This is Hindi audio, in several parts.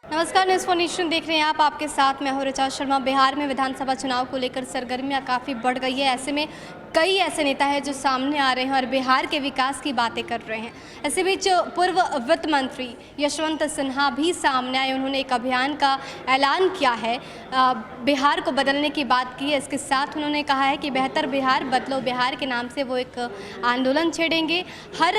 नमस्कार, न्यूज़ फॉर नेशन देख रहे हैं आप। आपके साथ मैं हूं ऋचा शर्मा। बिहार में विधानसभा चुनाव को लेकर सरगर्मियां काफ़ी बढ़ गई है। ऐसे में कई ऐसे नेता हैं जो सामने आ रहे हैं और बिहार के विकास की बातें कर रहे हैं। ऐसे बीच पूर्व वित्त मंत्री यशवंत सिन्हा भी सामने आए। उन्होंने एक अभियान का ऐलान किया है, बिहार को बदलने की बात की है। इसके साथ उन्होंने कहा है कि बेहतर बिहार बदलो बिहार के नाम से वो एक आंदोलन छेड़ेंगे। हर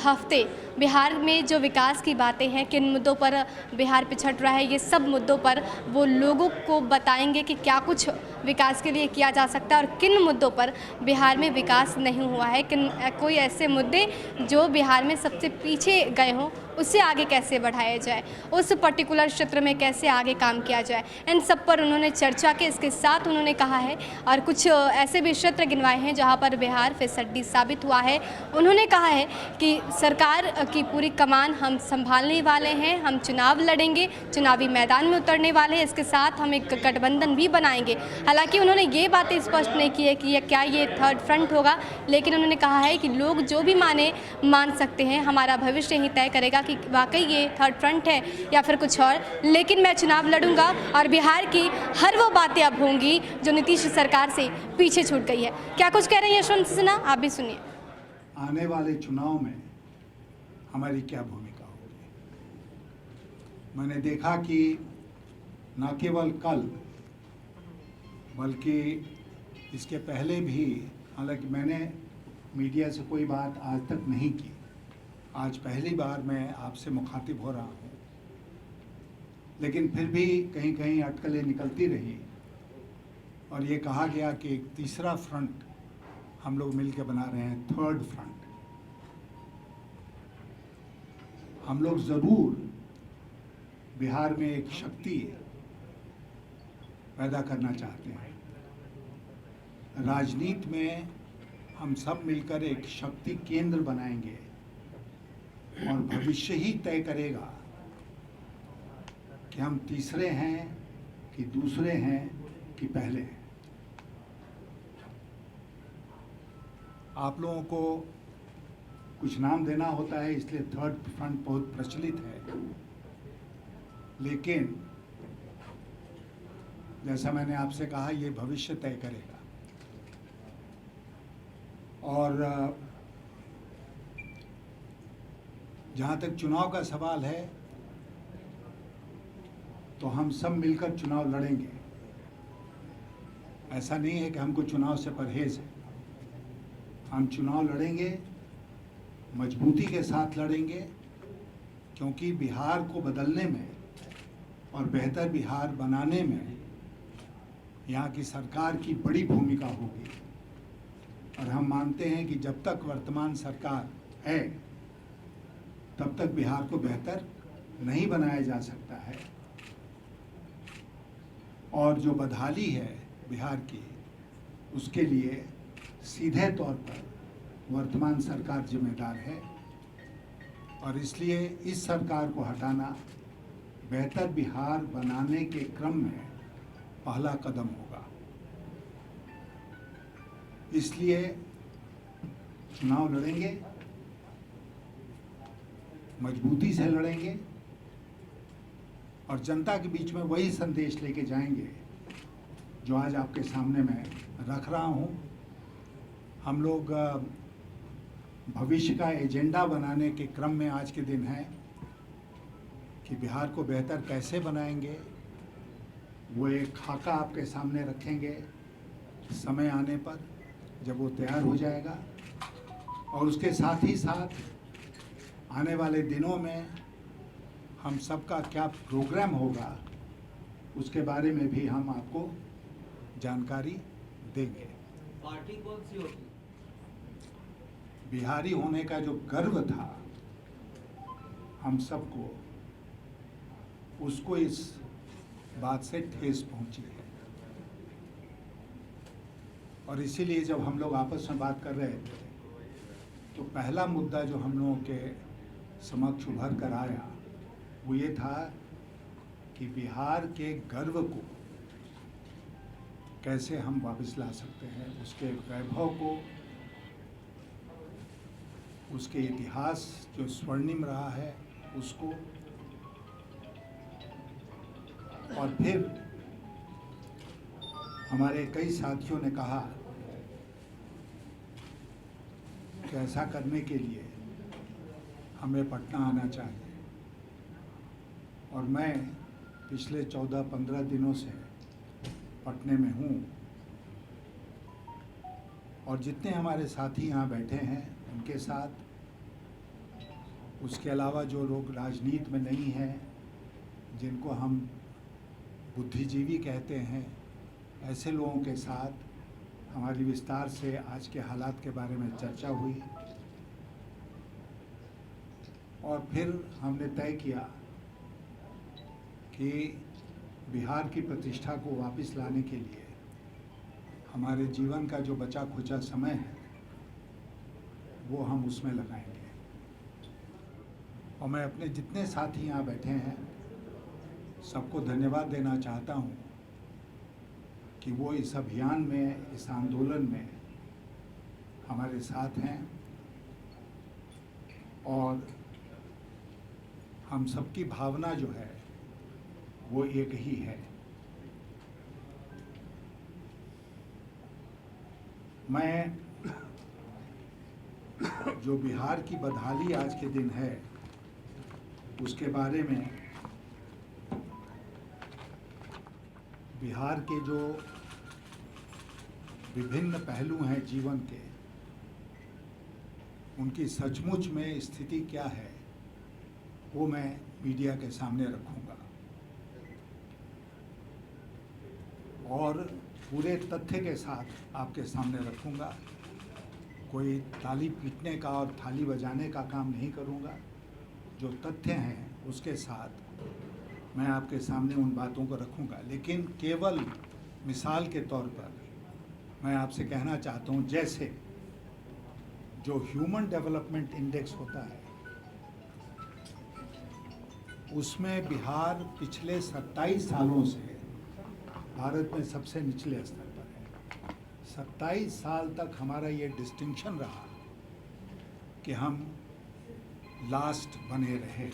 हफ्ते बिहार में जो विकास की बातें हैं, किन मुद्दों पर बिहार पिछड़ रहा है, ये सब मुद्दों पर वो लोगों को बताएंगे कि क्या कुछ विकास के लिए किया जा सकता है और किन मुद्दों पर बिहार में विकास नहीं हुआ है। किन कोई ऐसे मुद्दे जो बिहार में सबसे पीछे गए हों, उससे आगे कैसे बढ़ाया जाए, उस पर्टिकुलर क्षेत्र में कैसे आगे काम किया जाए, इन सब पर उन्होंने चर्चा की। इसके साथ उन्होंने कहा है और कुछ ऐसे भी क्षेत्र गिनवाए हैं जहां पर बिहार फिसड्डी साबित हुआ है। उन्होंने कहा है कि सरकार की पूरी कमान हम संभालने वाले हैं, हम चुनाव लड़ेंगे, चुनावी मैदान में उतरने वाले हैं। इसके साथ हम एक गठबंधन भी बनाएंगे। हालांकि उन्होंने ये बातें स्पष्ट नहीं की है कि क्या ये थर्ड फ्रंट होगा, लेकिन उन्होंने कहा है कि लोग जो भी मान सकते हैं, हमारा भविष्य ही तय करेगा कि वाकई ये थर्ड फ्रंट है या फिर कुछ और। लेकिन मैं चुनाव लड़ूंगा और बिहार की हर वो बातें अब होंगी जो नीतीश सरकार से पीछे छूट गई है। क्या कुछ कह रहे हैं यशवंत सिन्हा, आप भी सुनिए। आने वाले चुनाव में हमारी क्या भूमिका होगी। मैंने देखा कि न केवल कल बल्कि इसके पहले भी, हालांकि मैंने मीडिया से कोई बात आज तक नहीं की, आज पहली बार मैं आपसे मुखातिब हो रहा हूँ, लेकिन फिर भी कहीं कहीं अटकलें निकलती रही और ये कहा गया कि एक तीसरा फ्रंट हम लोग मिलकर बना रहे हैं, थर्ड फ्रंट। हम लोग ज़रूर बिहार में एक शक्ति पैदा करना चाहते हैं। राजनीति में हम सब मिलकर एक शक्ति केंद्र बनाएंगे और भविष्य ही तय करेगा कि हम तीसरे हैं कि दूसरे हैं कि पहले हैं। आप लोगों को कुछ नाम देना होता है, इसलिए थर्ड फ्रंट बहुत प्रचलित है, लेकिन जैसा मैंने आपसे कहा, ये भविष्य तय करेगा। और जहाँ तक चुनाव का सवाल है, तो हम सब मिलकर चुनाव लड़ेंगे। ऐसा नहीं है कि हमको चुनाव से परहेज है। हम चुनाव लड़ेंगे, मजबूती के साथ लड़ेंगे, क्योंकि बिहार को बदलने में और बेहतर बिहार बनाने में यहाँ की सरकार की बड़ी भूमिका होगी। और हम मानते हैं कि जब तक वर्तमान सरकार है, तब तक बिहार को बेहतर नहीं बनाया जा सकता है। और जो बदहाली है बिहार की, उसके लिए सीधे तौर पर वर्तमान सरकार जिम्मेदार है। और इसलिए इस सरकार को हटाना बेहतर बिहार बनाने के क्रम में पहला कदम होगा। इसलिए चुनाव लड़ेंगे, मजबूती से लड़ेंगे और जनता के बीच में वही संदेश लेके जाएंगे जो आज आपके सामने मैं रख रहा हूं। हम लोग भविष्य का एजेंडा बनाने के क्रम में आज के दिन है कि बिहार को बेहतर कैसे बनाएंगे। वो एक खाका आपके सामने रखेंगे समय आने पर, जब वो तैयार हो जाएगा। और उसके साथ ही साथ आने वाले दिनों में हम सबका क्या प्रोग्राम होगा, उसके बारे में भी हम आपको जानकारी देंगे। पार्टी कौन सी होगी? बिहारी होने का जो गर्व था हम सबको, उसको इस बात से ठेस पहुंची है। और इसीलिए जब हम लोग आपस में बात कर रहे थे, तो पहला मुद्दा जो हम लोगों के समक्ष उभर कर आया वो ये था कि बिहार के गर्व को कैसे हम वापस ला सकते हैं, उसके वैभव को, उसके इतिहास जो स्वर्णिम रहा है उसको, और फिर हमारे कई साथियों ने कहा कि ऐसा करने के लिए हमें पटना आना चाहिए, और मैं पिछले 14-15 दिनों से पटने में हूँ। और जितने हमारे साथी यहाँ बैठे हैं उनके साथ, उसके अलावा जो लोग राजनीति में नहीं हैं, जिनको हम बुद्धिजीवी कहते हैं, ऐसे लोगों के साथ हमारी विस्तार से आज के हालात के बारे में चर्चा हुई। और फिर हमने तय किया कि बिहार की प्रतिष्ठा को वापस लाने के लिए हमारे जीवन का जो बचा खुचा समय है वो हम उसमें लगाएंगे। और मैं अपने जितने साथी यहाँ बैठे हैं सबको धन्यवाद देना चाहता हूँ कि वो इस अभियान में, इस आंदोलन में हमारे साथ हैं। और हम सबकी भावना जो है वो एक ही है। मैं जो बिहार की बदहाली आज के दिन है उसके बारे में, बिहार के जो विभिन्न पहलू हैं जीवन के, उनकी सचमुच में स्थिति क्या है वो मैं मीडिया के सामने रखूंगा और पूरे तथ्य के साथ आपके सामने रखूंगा। कोई ताली पीटने का और थाली बजाने का काम नहीं करूंगा। जो तथ्य हैं उसके साथ मैं आपके सामने उन बातों को रखूंगा। लेकिन केवल मिसाल के तौर पर मैं आपसे कहना चाहता हूं, जैसे जो ह्यूमन डेवलपमेंट इंडेक्स होता है उसमें बिहार पिछले 27 सालों से भारत में सबसे निचले स्तर पर है। 27 साल तक हमारा ये डिस्टिंक्शन रहा कि हम लास्ट बने रहे।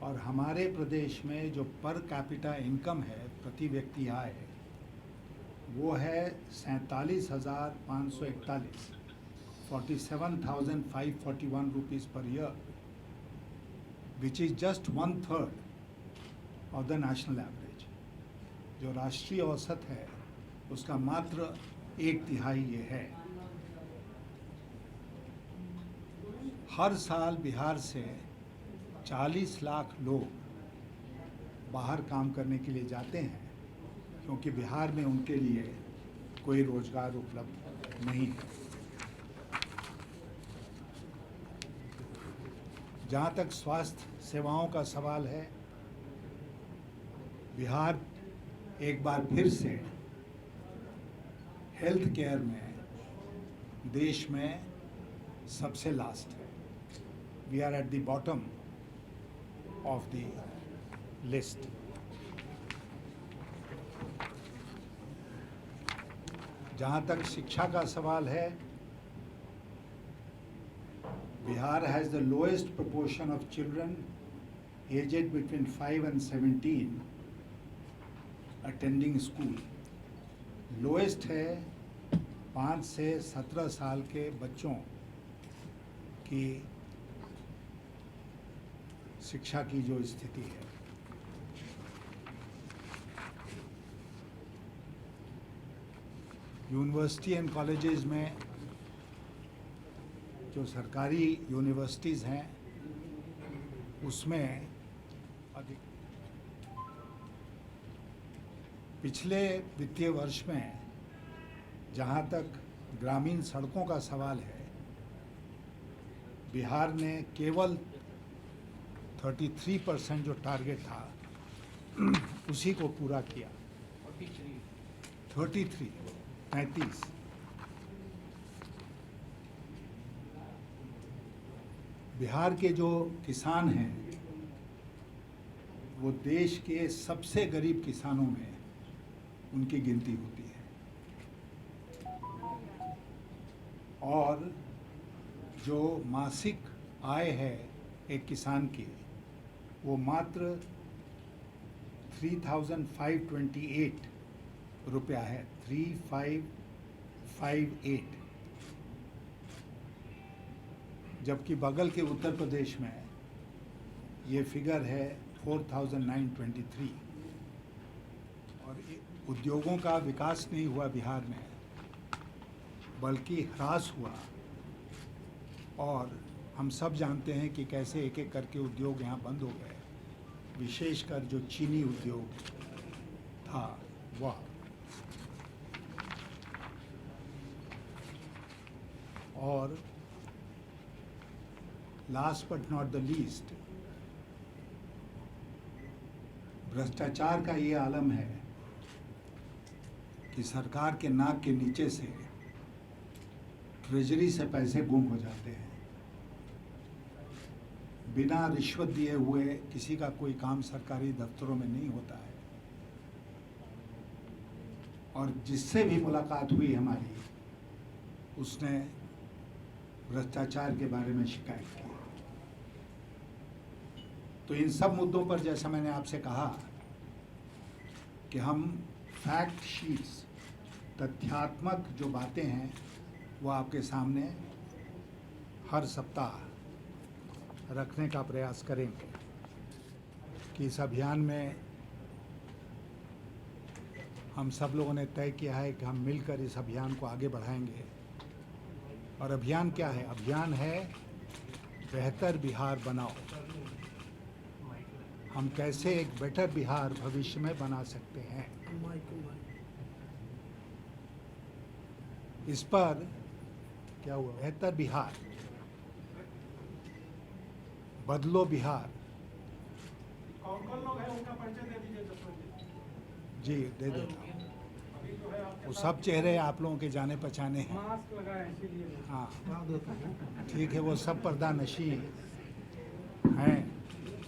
और हमारे प्रदेश में जो पर कैपिटा इनकम है, प्रति व्यक्ति आय, वो है 47,541, 47,541 rupees per year, which is just 1/3 of the national average। जो राष्ट्रीय औसत है उसका मात्र 1/3 ये है। हर साल बिहार से 40 लाख लोग बाहर काम करने के लिए जाते हैं, क्योंकि बिहार में उनके लिए कोई रोजगार उपलब्ध नहीं है। जहाँ तक स्वास्थ्य सेवाओं का सवाल है, बिहार एक बार फिर से हेल्थ केयर में देश में सबसे लास्ट है। We are at the bottom of the list. जहाँ तक शिक्षा का सवाल है, Bihar has the lowest proportion of children aged between 5 and 17 attending school। Lowest है 5 से 17 साल के बच्चों की शिक्षा की जो स्थिति है। यूनिवर्सिटी एंड कॉलेजेस में, जो सरकारी यूनिवर्सिटीज़ हैं उसमें अधिक, पिछले वित्तीय वर्ष में जहाँ तक ग्रामीण सड़कों का सवाल है, बिहार ने केवल 33% जो टारगेट था उसी को पूरा किया। 33। बिहार के जो किसान हैं वो देश के सबसे गरीब किसानों में उनकी गिनती होती है। और जो मासिक आय है एक किसान की, वो मात्र 3,528 रुपया है, 3,558। जबकि बगल के उत्तर प्रदेश में ये फिगर है 4,923। और उद्योगों का विकास नहीं हुआ बिहार में, बल्कि ह्रास हुआ। और हम सब जानते हैं कि कैसे एक एक करके उद्योग यहाँ बंद हो गए, विशेषकर जो चीनी उद्योग था वह। और last but not the least, भ्रष्टाचार का ये आलम है कि सरकार के नाक के नीचे से ट्रेजरी से पैसे गुम हो जाते हैं। बिना रिश्वत दिए हुए किसी का कोई काम सरकारी दफ्तरों में नहीं होता है। और जिससे भी मुलाकात हुई हमारी, उसने भ्रष्टाचार के बारे में शिकायत की। तो इन सब मुद्दों पर, जैसा मैंने आपसे कहा, कि हम फैक्ट शीट्स, तथ्यात्मक जो बातें हैं, वो आपके सामने हर सप्ताह रखने का प्रयास करेंगे। कि इस अभियान में हम सब लोगों ने तय किया है कि हम मिलकर इस अभियान को आगे बढ़ाएंगे। और अभियान क्या है? अभियान है बेहतर बिहार बनाओ। हम कैसे एक बेटर बिहार भविष्य में बना सकते हैं, इस पर क्या हुआ? बेहतर बिहार, बदलो बिहार। कौन लोग हैं उनका परिचय दे दीजिए जसवंत जी, दे देता हूँ। अभी जो है आपके वो सब चेहरे आप लोगों के जाने पहचाने हैं। मास्क लगाए इसीलिए हाँ, ठीक है, वो सब पर्दा नशी हैं।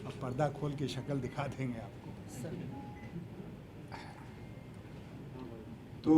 अब पर्दा खोल के शक्ल दिखा देंगे आपको। तो